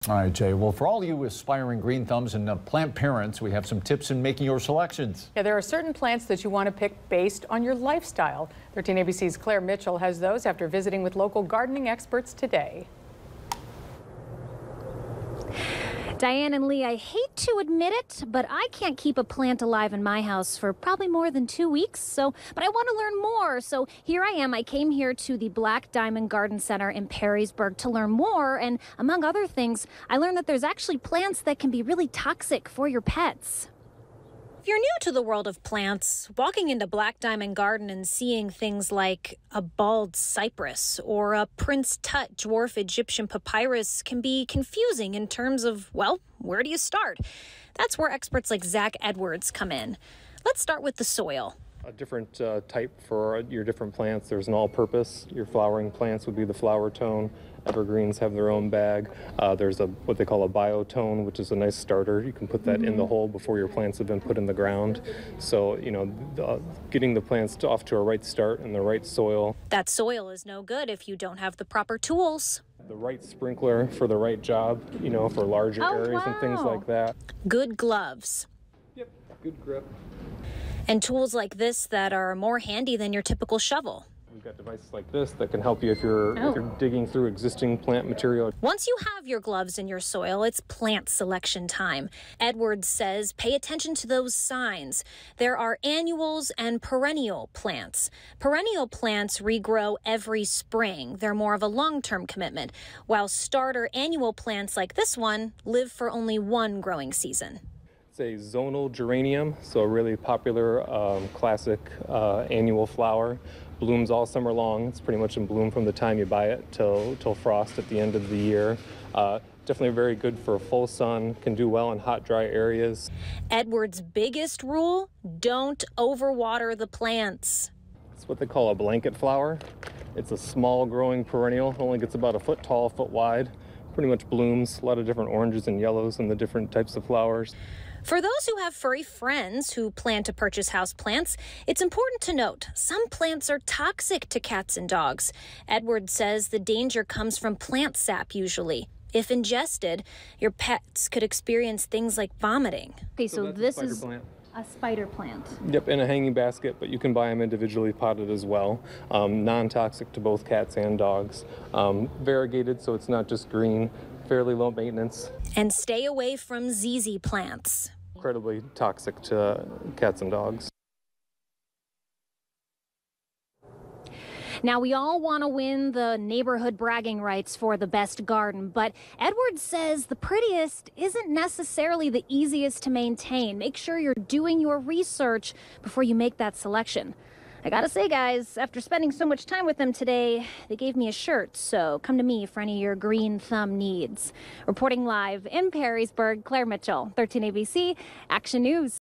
All right, Jay. Well, for all you aspiring green thumbs and plant parents, we have some tips in making your selections. Yeah, there are certain plants that you want to pick based on your lifestyle. 13 ABC's Claire Mitchell has those after visiting with local gardening experts today. Diane and Lee, I hate to admit it, but I can't keep a plant alive in my house for probably more than 2 weeks. But I want to learn more. So here I am. I came here to the Black Diamond Garden Center in Perrysburg to learn more. And among other things, I learned that there's actually plants that can be really toxic for your pets. If you're new to the world of plants, walking into Black Diamond Garden and seeing things like a bald cypress or a Prince Tut dwarf Egyptian papyrus can be confusing in terms of, well, where do you start? That's where experts like Zach Edwards come in. Let's start with the soil. A different type for your different plants. There's an all-purpose. Your flowering plants would be the flower tone. Evergreens have their own bag. There's what they call a biotone, which is a nice starter. You can put that in the hole before your plants have been put in the ground. So, you know, getting the plants off to a right start in the right soil. That soil is no good if you don't have the proper tools. The right sprinkler for the right job, you know, for larger areas and things like that. Good gloves. Yep, good grip. And tools like this that are more handy than your typical shovel. We've got devices like this that can help you if you're digging through existing plant material. Once you have your gloves in your soil, it's plant selection time. Edwards says pay attention to those signs. There are annuals and perennial plants. Perennial plants regrow every spring. They're more of a long-term commitment, while starter annual plants like this one live for only one growing season. It's a zonal geranium, so a really popular classic annual flower. Blooms all summer long. It's pretty much in bloom from the time you buy it till frost at the end of the year. Definitely very good for full sun, can do well in hot, dry areas. Edwards' biggest rule, don't overwater the plants. It's what they call a blanket flower. It's a small growing perennial, only gets about a foot tall, a foot wide. Pretty much blooms, a lot of different oranges and yellows and the different types of flowers. For those who have furry friends who plan to purchase houseplants, it's important to note some plants are toxic to cats and dogs. Edwards says the danger comes from plant sap usually. If ingested, your pets could experience things like vomiting. Okay, so this is plant. a spider plant. Yep, in a hanging basket, but you can buy them individually potted as well. Non-toxic to both cats and dogs. Variegated, so it's not just green. Fairly low maintenance. And stay away from ZZ plants. Incredibly toxic to cats and dogs. Now, we all want to win the neighborhood bragging rights for the best garden, but Edwards says the prettiest isn't necessarily the easiest to maintain. Make sure you're doing your research before you make that selection. I gotta say, guys, after spending so much time with them today, they gave me a shirt, so come to me for any of your green thumb needs. Reporting live in Perrysburg, Claire Mitchell, 13 ABC Action News.